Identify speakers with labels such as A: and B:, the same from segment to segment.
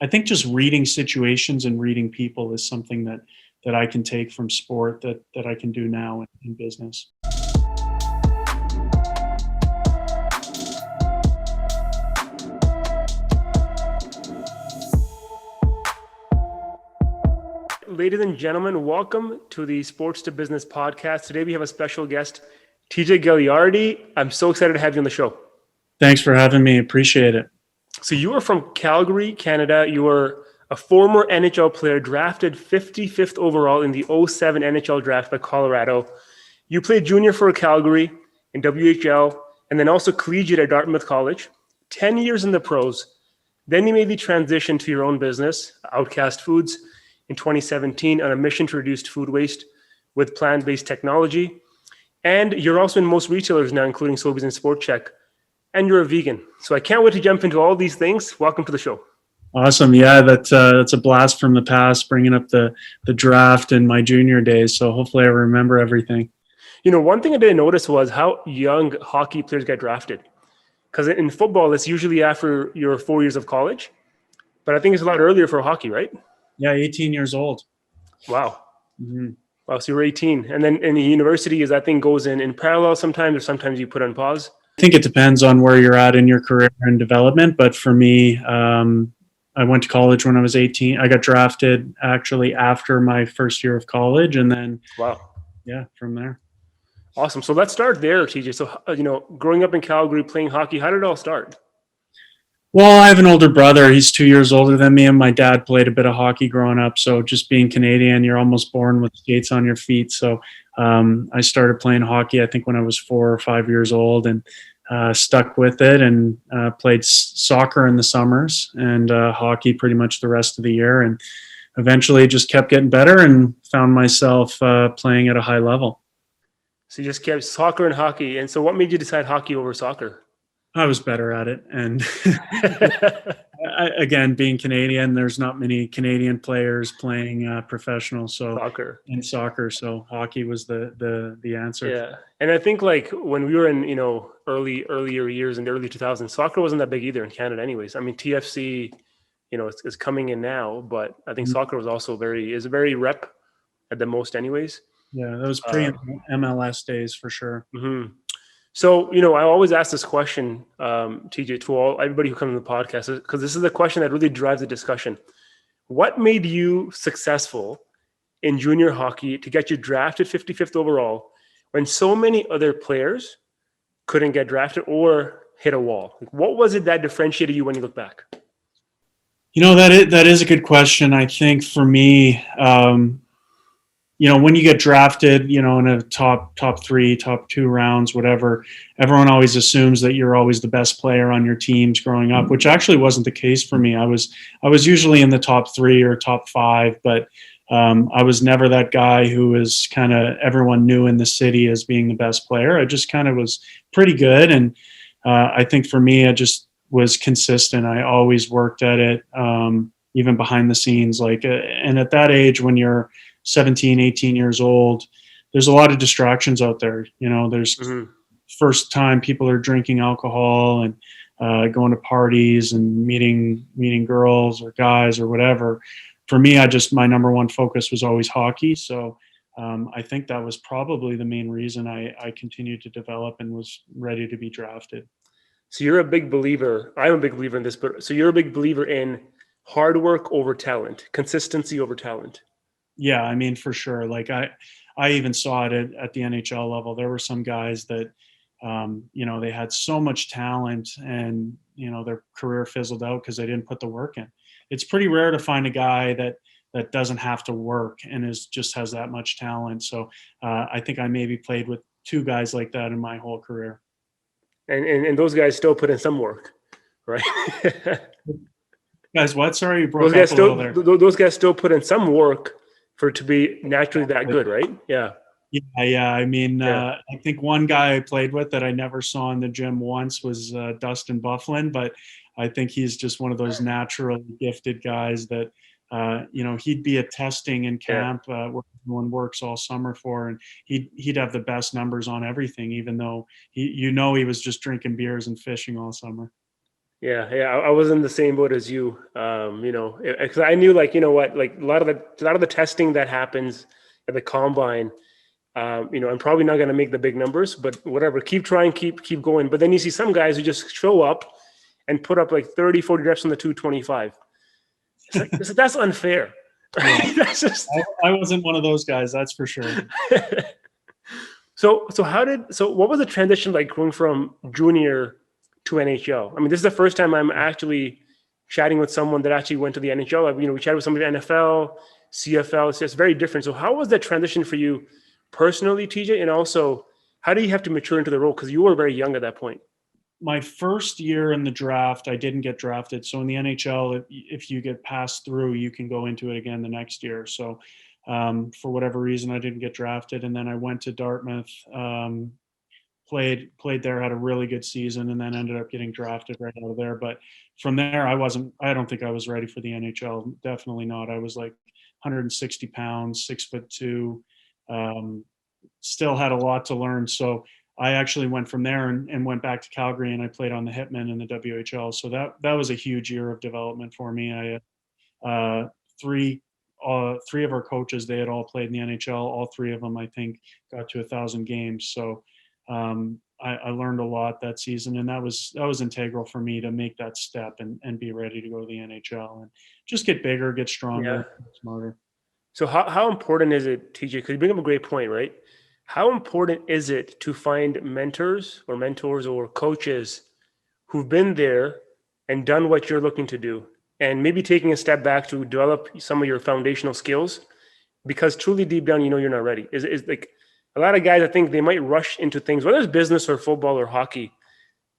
A: I think just reading situations and reading people is something that I can take from sport that I can do now in business.
B: Ladies and gentlemen, welcome to the Sports to Business podcast. Today we have a special guest, TJ Galiardi. I'm so excited to have you on the show.
A: Thanks for having me. Appreciate it.
B: So you are from Calgary, Canada. You were a former NHL player, drafted 55th overall in the 2007 NHL draft by Colorado. You played junior for Calgary in WHL and then also collegiate at Dartmouth College. 10 years in the pros. Then you made the transition to your own business, Outcast Foods, in 2017 on a mission to reduce food waste with plant-based technology. And you're also in most retailers now, including Sobeys and Sport Chek. And you're a vegan. So I can't wait to jump into all these things. Welcome to the show.
A: Awesome. Yeah, that's a blast from the past, bringing up the draft in my junior days. So hopefully I remember everything.
B: You know, one thing I didn't notice was how young hockey players get drafted. Because in football, it's usually after your 4 years of college. But I think it's a lot earlier for hockey, right?
A: Yeah, 18 years old.
B: Wow. Mm-hmm. Wow, so you're 18. And then in the university, is that thing goes in parallel sometimes, or sometimes you put on pause?
A: I think it depends on where you're at in your career and development. But for me, I went to college when I was 18. I got drafted actually after my first year of college. And then, from there.
B: Awesome. So let's start there, TJ. So, growing up in Calgary, playing hockey, how did it all start?
A: Well, I have an older brother. He's 2 years older than me, and my dad played a bit of hockey growing up. So just being Canadian, you're almost born with skates on your feet. So I started playing hockey, I think, when I was 4 or 5 years old, and stuck with it and played soccer in the summers and hockey pretty much the rest of the year. And eventually just kept getting better and found myself playing at a high level.
B: So you just kept soccer and hockey. And so what made you decide hockey over soccer?
A: I was better at it. And again, being Canadian, there's not many Canadian players playing professional soccer. So hockey was the answer.
B: Yeah. And I think like when we were in, earlier years in the early 2000s, soccer wasn't that big either in Canada anyways. I mean, TFC, is coming in now, but I think soccer was also very rep at the most anyways.
A: Yeah, that was pre-MLS days for sure.
B: Mm-hmm. So, I always ask this question, TJ, to everybody who comes on the podcast, because this is the question that really drives the discussion. What made you successful in junior hockey to get you drafted 55th overall when so many other players couldn't get drafted or hit a wall? What was it that differentiated you when you look back?
A: That is a good question. I think for me, when you get drafted, in a top 3, top 2 rounds, whatever, everyone always assumes that you're always the best player on your teams growing up, which actually wasn't the case for me. I was usually in the top 3 or top 5, but I was never that guy who was kind of everyone knew in the city as being the best player. I just kind of was pretty good. And I think for me, I just was consistent. I always worked at it, even behind the scenes. And at that age, when you're 17, 18 years old, there's a lot of distractions out there. There's first time people are drinking alcohol and going to parties and meeting girls or guys or whatever. For me, my number one focus was always hockey. So I think that was probably the main reason I continued to develop and was ready to be drafted.
B: So you're a big believer. I'm a big believer in this, but so you're a big believer in hard work over talent, consistency over talent.
A: Yeah, I mean, for sure. Like I even saw it at the NHL level. There were some guys that, they had so much talent and, their career fizzled out because they didn't put the work in. It's pretty rare to find a guy that doesn't have to work and just has that much talent. So I think I maybe played with 2 guys like that in my whole career.
B: And those guys still put in some work, right?
A: Guys, what? Sorry, you broke up a little there.
B: Those guys still put in some work for it to be naturally that good, right? Yeah.
A: Yeah. I mean, I think one guy I played with that I never saw in the gym once was Dustin Byfuglien, but I think he's just one of those naturally gifted guys that, he'd be at testing in camp where everyone works all summer for, and he'd have the best numbers on everything, even though he was just drinking beers and fishing all summer.
B: Yeah. I was in the same boat as you. Because I knew, like, you know what, like a lot of the testing that happens at the combine. I'm probably not going to make the big numbers, but whatever. Keep trying, keep going. But then you see some guys who just show up and put up like 30, 40 reps on the 225. It's like that's unfair.
A: Yeah,
B: That's just
A: I wasn't one of those guys, that's for sure.
B: so what was the transition like going from junior to NHL? I mean, this is the first time I'm actually chatting with someone that actually went to the NHL. We chatted with somebody in NFL, CFL. It's just very different. So how was that transition for you personally, TJ? And also, how do you have to mature into the role? Because you were very young at that point.
A: My first year in the draft, I didn't get drafted. So in the NHL, if you get passed through, you can go into it again the next year. So for whatever reason, I didn't get drafted, and then I went to Dartmouth, played there, had a really good season, and then ended up getting drafted right out of there. But from there, I don't think I was ready for the NHL. Definitely not. I was like 160 pounds, 6'2". Still had a lot to learn. So I actually went from there and went back to Calgary, and I played on the Hitmen in the WHL. So that was a huge year of development for me. I three three of our coaches, they had all played in the NHL. All three of them, I think, got to 1,000 games. So I learned a lot that season, and that was integral for me to make that step and be ready to go to the NHL and just get bigger, get
B: Yeah.
A: stronger, smarter.
B: So how important is it, TJ? Because you bring up a great point, right? How important is it to find mentors or coaches who've been there and done what you're looking to do, and maybe taking a step back to develop some of your foundational skills? Because truly deep down, you know you're not ready. Is like a lot of guys, I think they might rush into things, whether it's business or football or hockey.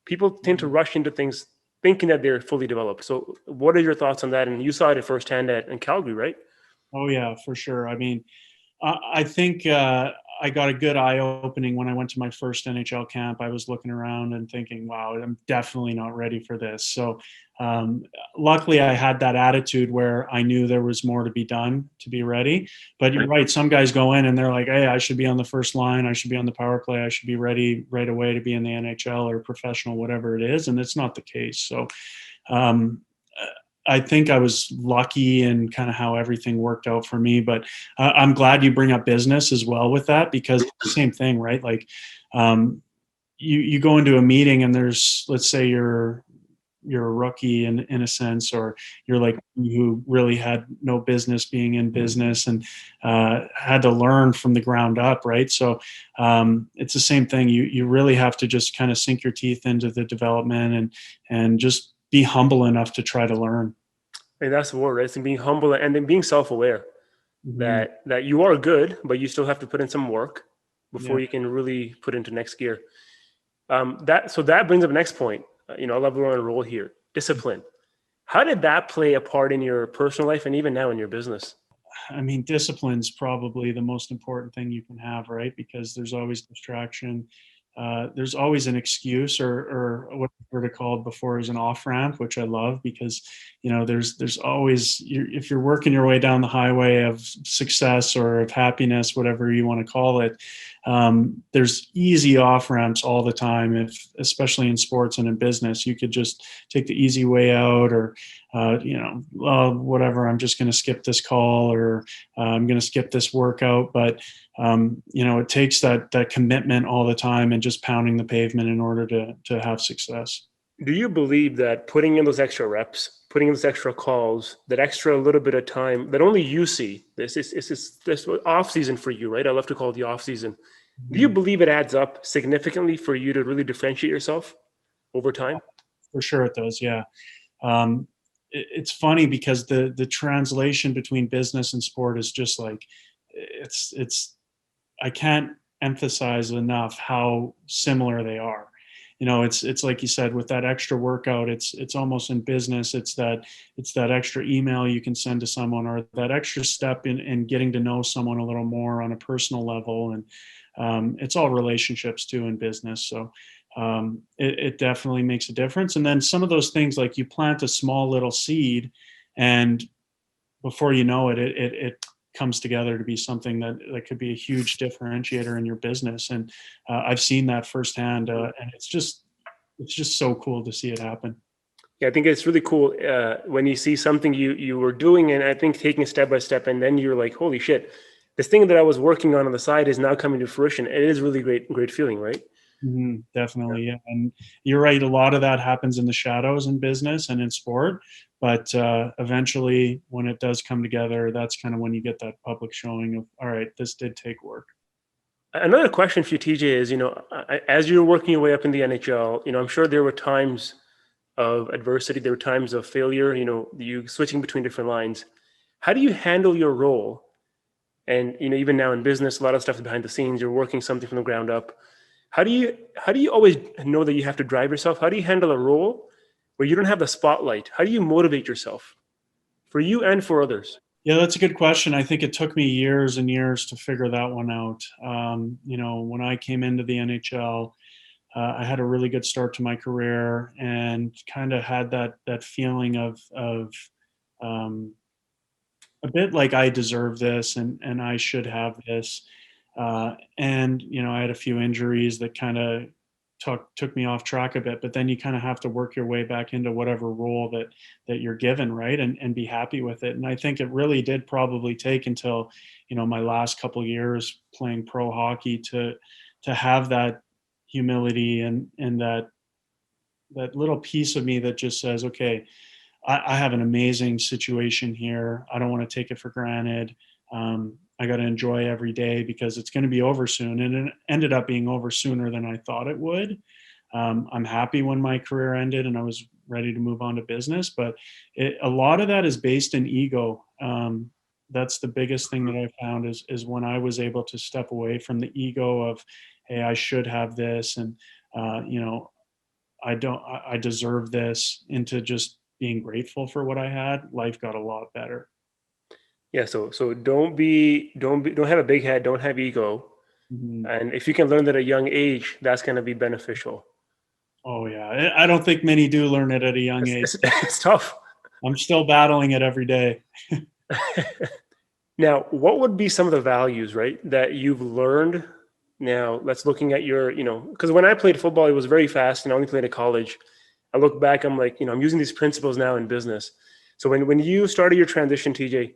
B: People tend to rush into things thinking that they're fully developed. So, what are your thoughts on that? And you saw it firsthand in Calgary, right?
A: Oh yeah, for sure. I mean, I think I got a good eye opening when I went to my first NHL camp. I was looking around and thinking, wow, I'm definitely not ready for this. So um, luckily, I had that attitude where I knew there was more to be done to be ready. But you're right. Some guys go in and they're like, hey, I should be on the first line. I should be on the power play. I should be ready right away to be in the NHL or professional, whatever it is. And it's not the case. So um, I think I was lucky in kind of how everything worked out for me, but I'm glad you bring up business as well with that, because it's the same thing, right? Like, you go into a meeting and there's, let's say you're a rookie in a sense, or you're like who really had no business being in business and had to learn from the ground up, right? So it's the same thing. You really have to just kind of sink your teeth into the development and just be humble enough to try to learn.
B: And that's the word, right? It's being humble and then being self-aware
A: Mhm.
B: that you are good, but you still have to put in some work
A: Yeah.
B: before you can really put into next gear. That brings up the next point. I love we're on a roll here. Discipline. How did that play a part in your personal life and even now in your business?
A: I mean, discipline's probably the most important thing you can have, right? Because there's always distraction. There's always an excuse, or what I heard it called before is an off ramp, which I love, because there's always, if you're working your way down the highway of success or of happiness, whatever you want to call it, there's easy off ramps all the time. Especially in sports and in business, you could just take the easy way out, or whatever, I'm just going to skip this call, or I'm going to skip this workout. But it takes that commitment all the time and just pounding the pavement in order to have success.
B: Do you believe that putting in those extra reps, putting in those extra calls, that extra little bit of time that only you see, this off season for you, right? I love to call it the off season. Do you
A: Mhm.
B: believe it adds up significantly for you to really differentiate yourself over time?
A: For sure it does. Yeah. It's funny because the translation between business and sport is just like, it's I can't emphasize enough how similar they are. It's like you said, with that extra workout, it's almost in business. It's that extra email you can send to someone, or that extra step in getting to know someone a little more on a personal level. And it's all relationships too in business. So it definitely makes a difference. And then some of those things, like you plant a small little seed, and before you know it, it comes together to be something that could be a huge differentiator in your business. And I've seen that firsthand, and it's just so cool to see it happen.
B: Yeah, I think it's really cool when you see something you were doing, and I think taking step by step, and then you're like, holy shit, this thing that I was working on the side is now coming to fruition. It is really great feeling, right? Yeah.
A: Definitely, yeah. And you're right. A lot of that happens in the shadows in business and in sport, but eventually, when it does come together, that's kind of when you get that public showing of, all right, this did take work.
B: Another question for you, TJ, is as you're working your way up in the NHL, I'm sure there were times of adversity, there were times of failure. You switching between different lines. How do you handle your role? And even now in business, a lot of stuff is behind the scenes. You're working something from the ground up. How do you always know that you have to drive yourself? How do you handle a role where you don't have the spotlight? How do you motivate yourself for you and for others?
A: Yeah, that's a good question. I think it took me years and years to figure that one out. When I came into the NHL, I had a really good start to my career and kind of had that feeling of um, a bit like I deserve this and I should have this. And I had a few injuries that kind of took me off track a bit. But then you kind of have to work your way back into whatever role that you're given, right? And be happy with it. And I think it really did probably take until my last couple years playing pro hockey to have that humility and that little piece of me that just says, okay, I have an amazing situation here. I don't want to take it for granted. I got to enjoy every day because it's going to be over soon. And it ended up being over sooner than I thought it would. I'm happy when my career ended and I was ready to move on to business, but a lot of that is based in ego. That's the biggest thing that I found is when I was able to step away from the ego of, hey, I should have this, and I deserve this, into just being grateful for what I had. Life got a lot better.
B: Yeah. So don't have a big head. Don't have ego.
A: Mhm.
B: And if you can learn that at a young age, that's going to be beneficial.
A: Oh yeah, I don't think many do learn it at a young
B: It's,
A: age.
B: it's, it's tough.
A: I'm still battling it every day.
B: Now, what would be some of the values, right, that you've learned? Now, let's looking at because when I played football, it was very fast, and I only played at college. I look back, I'm like, I'm using these principles now in business. So when you started your transition, TJ,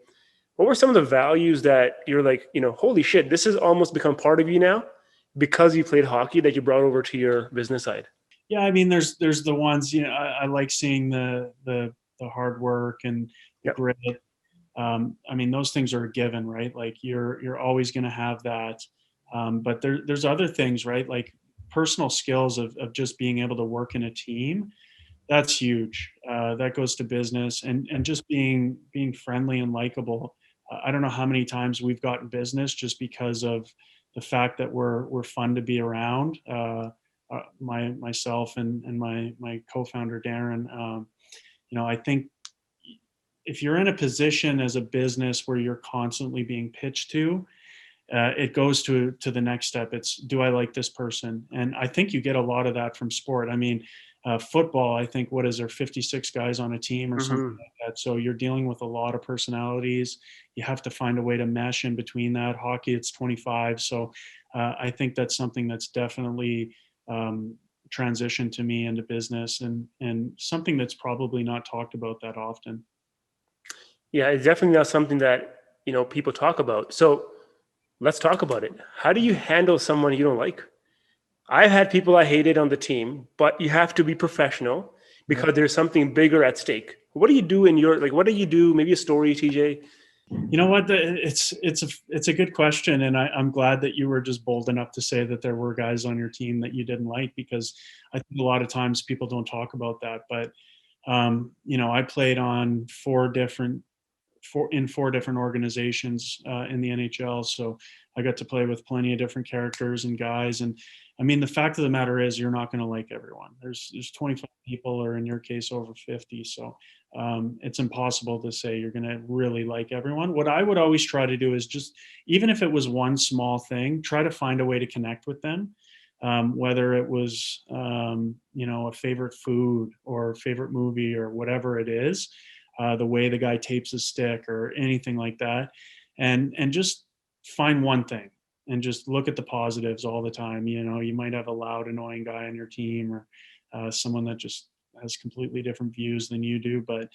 B: what were some of the values that you're like, holy shit, this has almost become part of you now because you played hockey that you brought over to your business side?
A: Yeah, I mean, there's the ones, I like seeing the hard work and the
B: Yep.
A: grit. I mean, those things are a given, right? Like you're always going to have that. But there's other things, right? Like personal skills of just being able to work in a team. That's huge. That goes to business and just being friendly and likable. I don't know how many times we've gotten business just because of the fact that we're fun to be around. Myself and my co-founder Darren. I think if you're in a position as a business where you're constantly being pitched to, it goes to the next step. It's, do I like this person? And I think you get a lot of that from sport. I mean, football, I think, what is there, 56 guys on a team or something
B: Hmm.
A: like that. So you're dealing with a lot of personalities. You have to find a way to mesh in between that. Hockey, it's 25. So I think that's something that's definitely transitioned to me into business and something that's probably not talked about that often.
B: Yeah, it's definitely not something that people talk about. So let's talk about it. How do you handle someone you don't like? I've had people I hated on the team, but you have to be professional
A: Yeah.
B: because there's something bigger at stake. What do you do in your what do you do? Maybe a story, TJ.
A: You know what? It's a good question, and I'm glad that you were just bold enough to say that there were guys on your team that you didn't like, because I think a lot of times people don't talk about that. But I played on four different organizations in the NHL. So I got to play with plenty of different characters and guys. And I mean, the fact of the matter is, you're not going to like everyone. There's 25 people, or in your case, over 50. So it's impossible to say you're going to really like everyone. What I would always try to do is just, even if it was one small thing, try to find a way to connect with them. Whether it was, a favorite food or favorite movie or whatever it is, the way the guy tapes his stick or anything like that, and just find one thing and just look at the positives all the time. You might have a loud, annoying guy on your team, or someone that just has completely different views than you do, but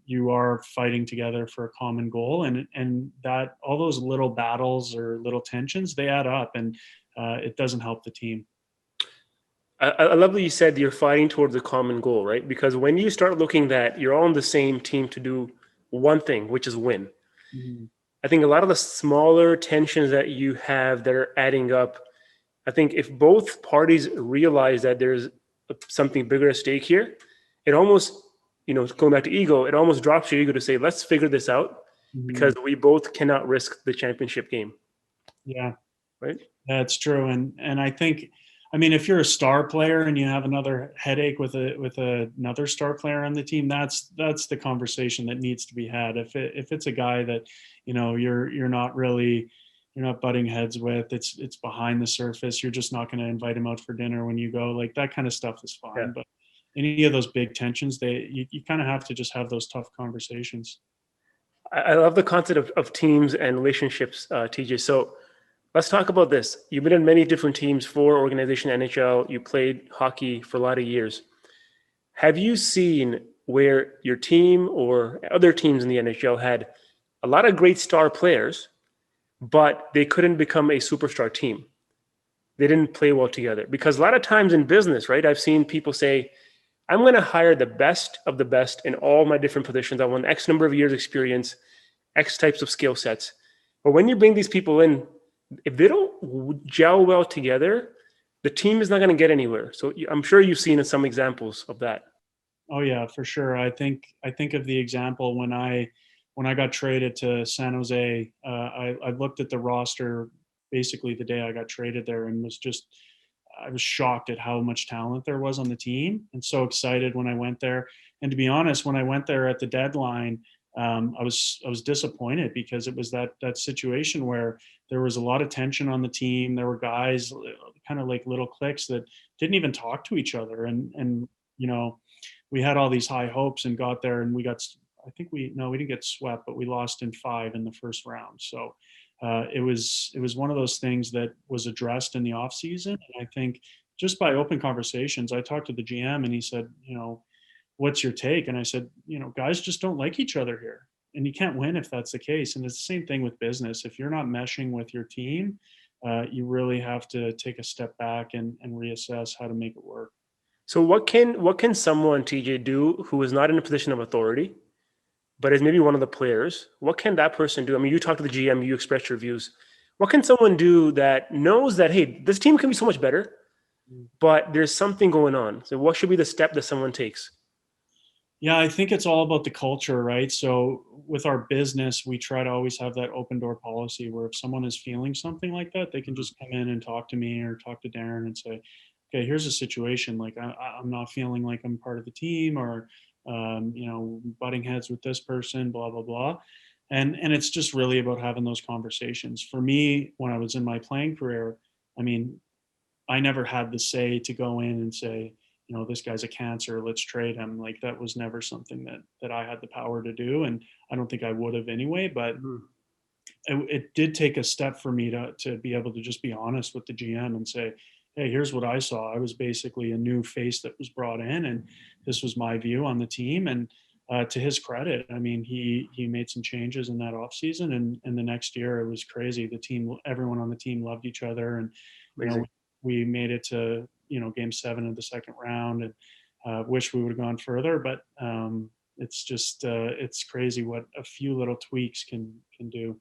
A: you are fighting together for a common goal, and that all those little battles or little tensions, they add up, and it doesn't help the team.
B: I love that you said you're fighting towards a common goal, right? Because when you start looking that you're all on the same team to do one thing, which is win,
A: Mhm.
B: I think a lot of the smaller tensions that you have that are adding up, I think if both parties realize that there's something bigger at stake here, it almost, going back to ego, it almost drops your ego to say, let's figure this out because
A: Mhm.
B: we both cannot risk the championship game,
A: Yeah,
B: right?
A: that's true. And I think, I mean, if you're a star player and you have another headache with another star player on the team, that's the conversation that needs to be had. If it's a guy that, you're not really, you're not butting heads with, it's behind the surface, you're just not going to invite him out for dinner when you go, like that kind of stuff is
B: Yeah.
A: fine. But any of those big tensions, you kind of have to just have those tough conversations.
B: I love the concept of teams and relationships, TJ. So let's talk about this. You've been in many different teams for organization NHL. You played hockey for a lot of years. Have you seen where your team or other teams in the NHL had a lot of great star players, but they couldn't become a superstar team? They didn't play well together. Because a lot of times in business, right, I've seen people say, I'm going to hire the best of the best in all my different positions. I want X number of years experience, X types of skill sets. But when you bring these people in, if they don't gel well together, the team is not going to get anywhere. So I'm sure you've seen some examples of that.
A: Oh yeah, for sure. I think of the example when I got traded to San Jose. I looked at the roster basically the day I got traded there, and I was shocked at how much talent there was on the team, and so excited when I went there. And to be honest, when I went there at the deadline, I was disappointed because it was that situation where there was a lot of tension on the team. There were guys kind of like little cliques that didn't even talk to each other, and you know we had all these high hopes and got there, and I think we didn't get swept, but we lost in 5 in the first round. So it was one of those things that was addressed in the off season. And I think just by open conversations, I talked to the GM and he said, what's your take? And I said, guys just don't like each other here, and you can't win if that's the case. And it's the same thing with business. If you're not meshing with your team, you really have to take a step back and reassess how to make it work.
B: So what can someone, TJ, do who is not in a position of authority, but is maybe one of the players? What can that person do? I mean, you talk to the GM, you express your views. What can someone do that knows that, hey, this team can be so much better, but there's something going on? So what should be the step that someone takes?
A: Yeah, I think it's all about the culture, right? So with our business, we try to always have that open door policy where if someone is feeling something like that, they can just come in and talk to me or talk to Darren and say, okay, here's a situation. Like I'm not feeling like I'm part of the team, or butting heads with this person, blah blah blah. And it's just really about having those conversations. For me, when I was in my playing career, I mean, I never had the say to go in and say, this guy's a cancer, let's trade him. Like that was never something that I had the power to do, and I don't think I would have anyway. But
B: Mhm.
A: it did take a step for me to be able to just be honest with the GM and say, hey, here's what I saw. I was basically a new face that was brought in, and this was my view on the team. And to his credit, I mean, he made some changes in that offseason, and the next year it was crazy. The team, everyone on the team loved each other, and you know
B: Amazing.
A: we made it to game 7 of the second round, and wish we would have gone further, but it's just it's crazy what a few little tweaks can do.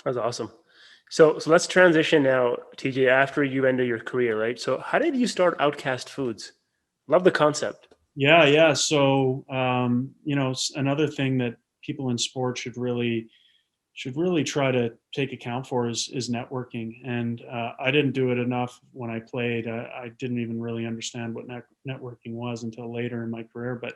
B: That's awesome. So let's transition now, TJ, after you ended your career, right? So how did you start Outcast Foods? Love the concept.
A: Yeah, yeah. So another thing that people in sports should really try to take account for is networking. And I didn't do it enough when I played. I didn't even really understand what networking was until later in my career. But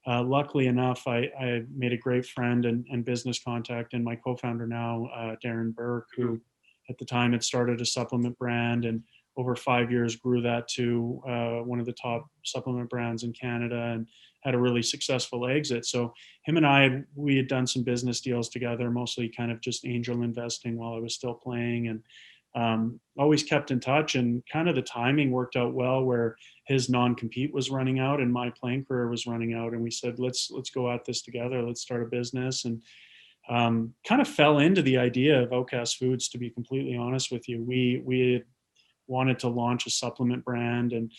A: luckily enough, I made a great friend and business contact, and my co-founder now, Darren Burke,
B: Mhm.
A: who at the time had started a supplement brand, and over 5 years grew that to one of the top supplement brands in Canada, and had a really successful exit. So him and we had done some business deals together, mostly kind of just angel investing while I was still playing. And always kept in touch, and kind of the timing worked out well where his non-compete was running out and my playing career was running out. And we said, let's go at this together. Let's start a business. And kind of fell into the idea of Outcast Foods, to be completely honest with you. We had wanted to launch a supplement brand, and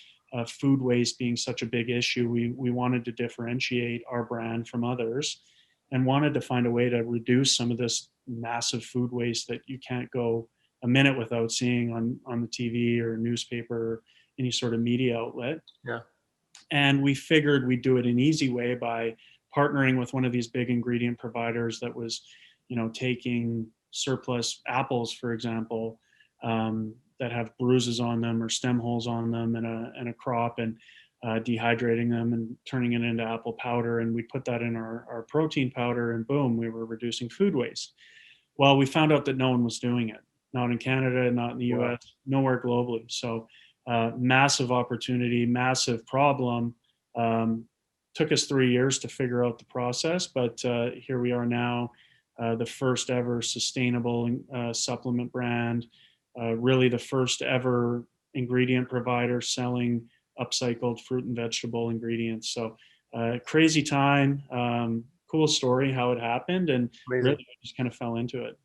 A: food waste being such a big issue, we wanted to differentiate our brand from others and wanted to find a way to reduce some of this massive food waste that you can't go a minute without seeing on the TV or newspaper or any sort of media outlet.
B: Yeah.
A: And we figured we'd do it an easy way by partnering with one of these big ingredient providers that was, taking surplus apples, for example, that have bruises on them or stem holes on them and a crop, and dehydrating them and turning it into apple powder. And we put that in our protein powder, and boom, we were reducing food waste. Well, we found out that no one was doing it. Not in Canada, not in the US, nowhere globally. So massive opportunity, massive problem. Took us 3 years to figure out the process, but here we are now, the first ever sustainable supplement brand, really the first ever ingredient provider selling upcycled fruit and vegetable ingredients. So crazy time, cool story how it happened, and
B: Amazing.
A: really just kind of fell into it.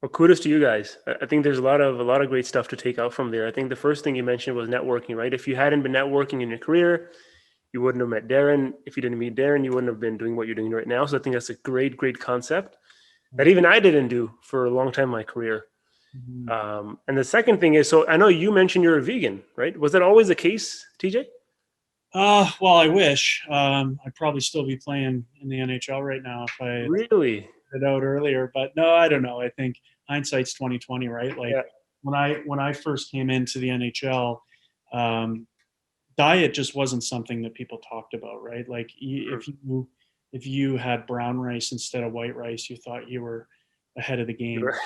B: Well, kudos to you guys. I think there's a lot of great stuff to take out from there. I think the first thing you mentioned was networking, right? If you hadn't been networking in your career, you wouldn't have met Darren. If you didn't meet Darren, you wouldn't have been doing what you're doing right now. So I think that's a great concept that even I didn't do for a long time in my career.
A: Mm-hmm.
B: And the second thing is, so I know you mentioned you're a vegan, right? Was that always the case, TJ?
A: Well, I wish. I'd probably still be playing in the NHL right now if I
B: Really?
A: it out earlier, but no, I don't know. I think hindsight's 2020, right? Like
B: Yeah.
A: when I first came into the NHL, diet just wasn't something that people talked about, right? Like if you had brown rice instead of white rice, you thought you were ahead of the game.
B: Sure.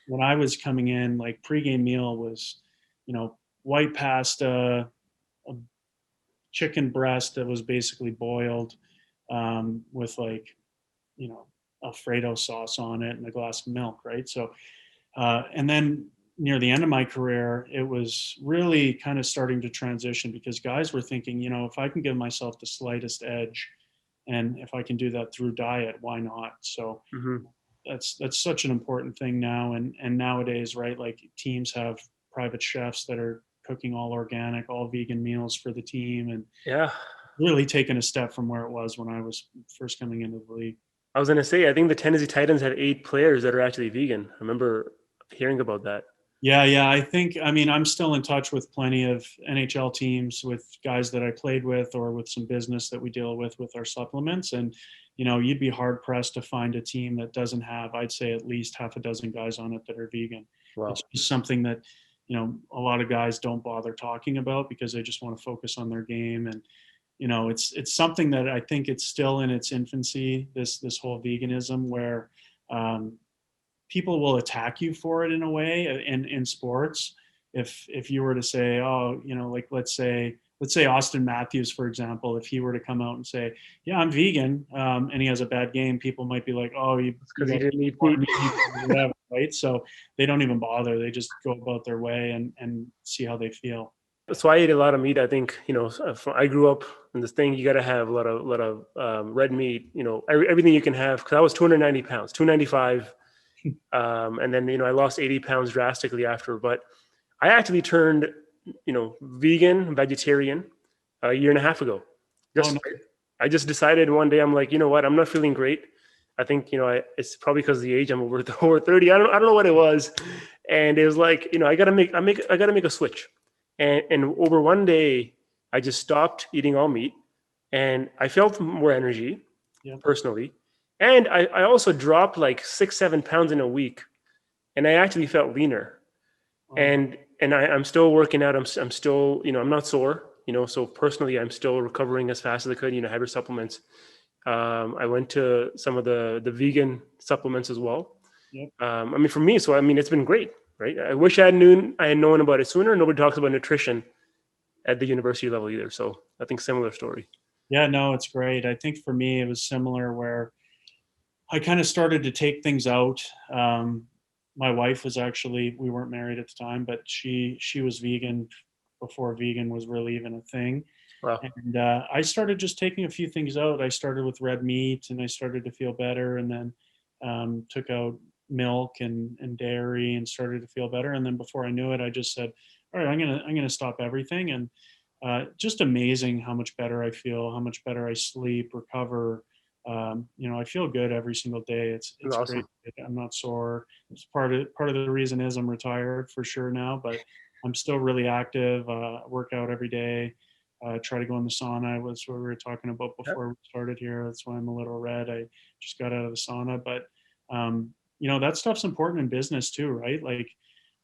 A: When I was coming in, like pregame meal was, white pasta, a chicken breast that was basically boiled, with like, Alfredo sauce on it and a glass of milk, right? So, and then near the end of my career, it was really kind of starting to transition because guys were thinking, if I can give myself the slightest edge, and if I can do that through diet, why not? So
B: Mm-hmm.
A: that's such an important thing now, and nowadays, right? Like teams have private chefs that are cooking all organic, all vegan meals for the team, and
B: Yeah.
A: really taken a step from where it was when I was first coming into the league.
B: I was going to say, I think the Tennessee Titans have 8 players that are actually vegan. I remember hearing about that.
A: Yeah. I'm still in touch with plenty of NHL teams, with guys that I played with, or with some business that we deal with our supplements. And, you'd be hard pressed to find a team that doesn't have, I'd say, at least half a dozen guys on it that are vegan.
B: Wow.
A: It's just something that, a lot of guys don't bother talking about because they just want to focus on their game. And, it's something that I think it's still in its infancy, this whole veganism, where, people will attack you for it in a way in sports. If you were to say, oh, like let's say Austin Matthews, for example, if he were to come out and say, yeah, I'm vegan, and he has a bad game, people might be like, oh,
B: Because he didn't eat meat.
A: whatever, right? So they don't even bother. They just go about their way and see how they feel.
B: So I ate a lot of meat. I think, I grew up in this thing, you got to have a lot of red meat, everything you can have. Because I was 290 pounds, 295. And then, I lost 80 pounds drastically after. But I actually turned, vegetarian a year and a half ago. I just decided one day, I'm like, you know what? I'm not feeling great. I think, it's probably because of the age. I'm over 30. I don't know what it was. And it was like, I gotta make a switch. And over one day, I just stopped eating all meat, and I felt more energy, personally. And I also dropped like 6-7 pounds in a week, and I actually felt leaner. And I'm still working out. I'm still, I'm not sore, so personally, I'm still recovering as fast as I could, have your supplements. I went to some of the vegan supplements as well. For me, so it's been great, right? I wish I had known about it sooner. Nobody talks about nutrition at the university level either. So I think similar story.
A: Yeah, no, it's great. I think for me, it was similar, where I kind of started to take things out. my wife was actually, we weren't married at the time, but she was vegan before vegan was really even a thing.
B: Wow.
A: And I started just taking a few things out. I started with red meat, and I started to feel better, and then took out milk and dairy, and started to feel better. And then before I knew it, I just said, "All right, I'm gonna stop everything." And just amazing how much better I feel, how much better I sleep, recover. I feel good every single day.
B: That's
A: It's great.
B: awesome.
A: I'm not sore. It's part of the reason is I'm retired for sure now, but I'm still really active. Work out every day. Try to go in the sauna. Was what we were talking about
B: Yeah.
A: before we started here. That's why I'm a little red. I just got out of the sauna, but that stuff's important in business too, right? Like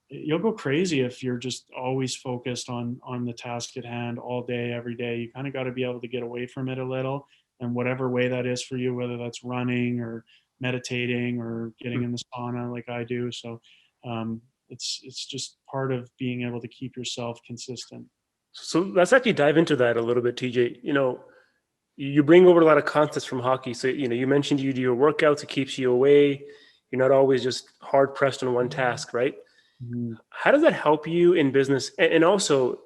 A: you'll go crazy if you're just always focused on the task at hand all day, every day. You kind of got to be able to get away from it a little, and whatever way that is for you, whether that's running or meditating or getting in the sauna like I do. So um, it's just part of being able to keep yourself consistent.
B: So let's actually dive into that a little bit, TJ. You bring over a lot of concepts from hockey. So, you mentioned you do your workouts, it keeps you away. You're not always just hard pressed on one task, right?
A: Mhm.
B: How does that help you in business? And also,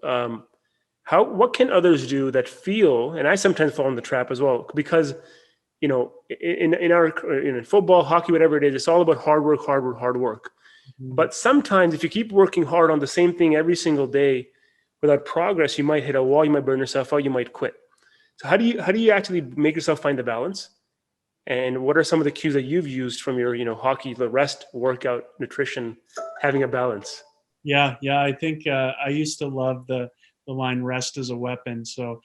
B: what can others do that feel, and I sometimes fall in the trap as well, because, in football, hockey, whatever it is, it's all about hard work, hard work, hard work.
A: Mhm.
B: But sometimes if you keep working hard on the same thing every single day without progress, you might hit a wall, you might burn yourself out, you might quit. So how do you actually make yourself find the balance? And what are some of the cues that you've used from your, hockey, the rest, workout, nutrition, having a balance?
A: Yeah. I think I used to love the line "rest is a weapon." So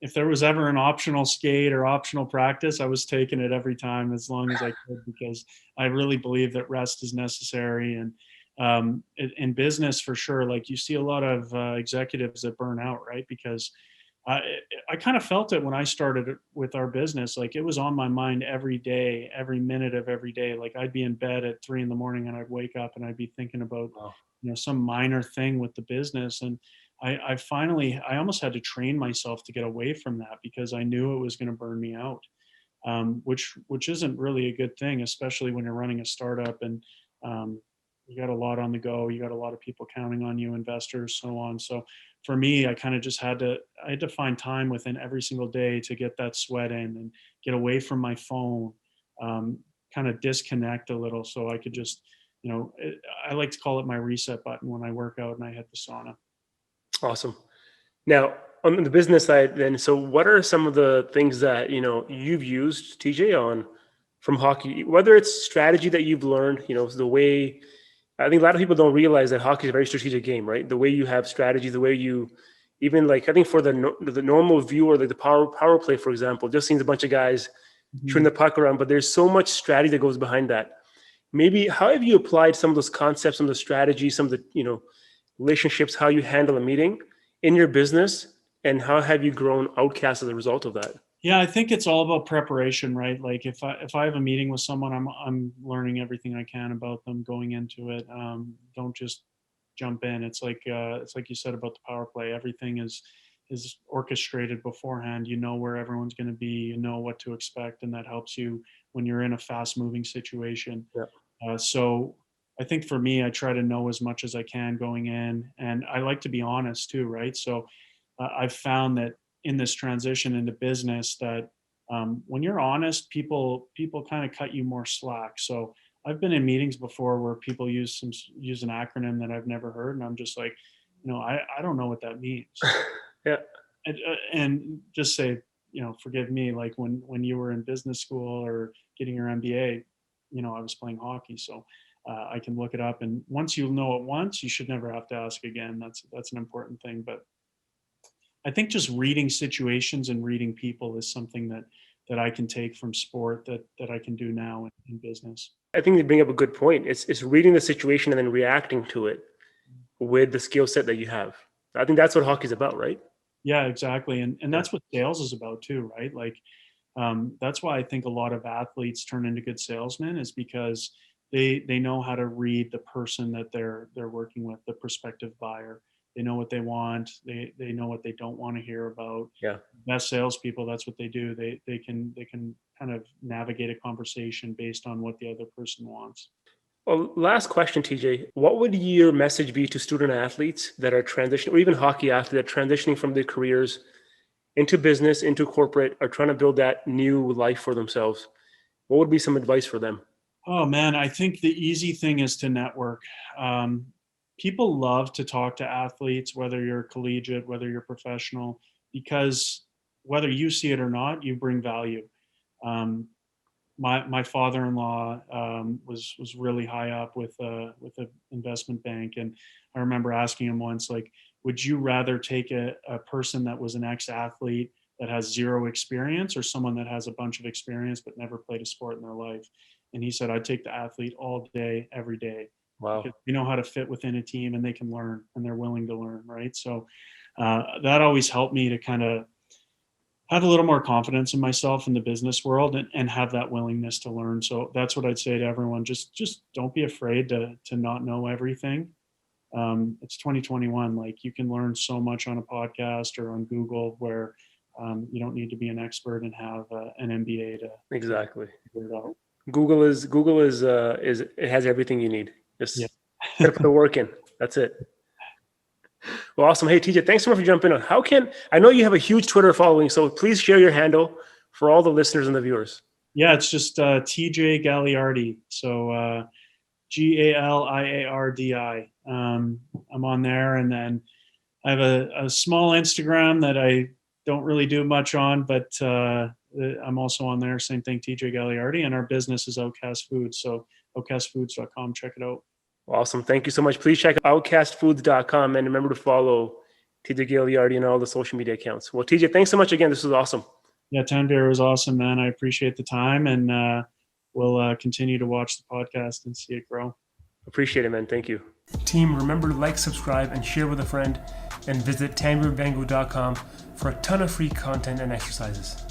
A: if there was ever an optional skate or optional practice, I was taking it every time as long as I could, because I really believe that rest is necessary. And in business, for sure, like you see a lot of executives that burn out, right? Because I I kind of felt it when I started with our business. Like it was on my mind every day, every minute of every day. Like I'd be in bed at 3 in the morning, and I'd wake up and I'd be thinking about,
B: Wow.
A: some minor thing with the business. And I almost had to train myself to get away from that, because I knew it was going to burn me out. Which isn't really a good thing, especially when you're running a startup, and um, you got a lot on the go. You got a lot of people counting on you, investors, so on. So for me, I kind of just I had to find time within every single day to get that sweat in and get away from my phone, um, kind of disconnect a little, so I could just, I like to call it my reset button when I work out and I hit the sauna.
B: Awesome. Now, on the business side, then, so what are some of the things that you've used, TJ, on from hockey? Whether it's strategy that you've learned, the way I think a lot of people don't realize that hockey is a very strategic game, right? The way you have strategy, the way you even like I think for the normal viewer, like the power play, for example, just seems a bunch of guys shooting
A: Mhm.
B: the puck around, but there's so much strategy that goes behind that. Maybe how have you applied some of those concepts, some of the strategies, some of the relationships, how you handle a meeting in your business, and how have you grown Outcast as a result of that?
A: Yeah, I think it's all about preparation, right? Like if I have a meeting with someone, I'm learning everything I can about them going into it. Don't just jump in. It's like you said about the power play. Everything is orchestrated beforehand. You know where everyone's going to be. You know what to expect, and that helps you when you're in a fast moving situation.
B: Yeah.
A: So I think for me, I try to know as much as I can going in, and I like to be honest too, right? So I've found that in this transition into business, that when you're honest, people kind of cut you more slack. So I've been in meetings before where people use an acronym that I've never heard, and I'm just like, I don't know what that means.
B: Yeah.
A: And just say, forgive me, like when you were in business school or getting your MBA, I was playing hockey. So I can look it up, and once you know it once, you should never have to ask again. That's an important thing. But I think just reading situations and reading people is something that I can take from sport that I can do now in business.
B: I think you bring up a good point. It's reading the situation and then reacting to it with the skill set that you have. I think that's what hockey's about, right?
A: Yeah, exactly. And
B: Yeah.
A: that's what sales is about too, right? Like that's why I think a lot of athletes turn into good salesmen, is because they know how to read the person that they're working with, the prospective buyer. They know what they want. They know what they don't want to hear about.
B: Yeah.
A: Best salespeople, that's what they do. They can kind of navigate a conversation based on what the other person wants.
B: Well, last question, TJ. What would your message be to student athletes that are transitioning, or even hockey athletes that are transitioning from their careers into business, into corporate, are trying to build that new life for themselves? What would be some advice for them?
A: Oh man, I think the easy thing is to network. Um, People love to talk to athletes, whether you're collegiate, whether you're professional, because whether you see it or not, you bring value. My father-in-law was really high up with a investment bank, and I remember asking him once, like, would you rather take a person that was an ex-athlete that has zero experience, or someone that has a bunch of experience but never played a sport in their life? And he said, I'd take the athlete all day, every day, because
B: Wow.
A: they know how to fit within a team and they can learn and they're willing to learn, right? So that always helped me to kind of have a little more confidence in myself in the business world, and have that willingness to learn. So that's what I'd say to everyone. Just don't be afraid to not know everything. It's 2021. Like, you can learn so much on a podcast or on Google, where you don't need to be an expert and have an MBA to
B: Exactly.
A: figure it out.
B: Google is it has everything you need.
A: Yeah.
B: Just gotta put the work in. That's it. Well, awesome. Hey, TJ, thanks so much for jumping on. I know you have a huge Twitter following, so please share your handle for all the listeners and the viewers.
A: Yeah, it's just TJ Galiardi. So Galiardi. I'm on there, and then I have a small Instagram that I don't really do much on, but I'm also on there. Same thing, TJ Galiardi, and our business is Outcast Foods. So outcastfoods.com. Check it out.
B: Awesome. Thank you so much. Please check out outcastfoods.com and remember to follow TJ Galiardi on all the social media accounts. Well, TJ, thanks so much again. This was awesome.
A: Yeah, Tanvir, was awesome, man. I appreciate the time, and we'll continue to watch the podcast and see it grow.
B: Appreciate it, man. Thank you. Team, remember to like, subscribe, and share with a friend, and visit tanvirvango.com for a ton of free content and exercises.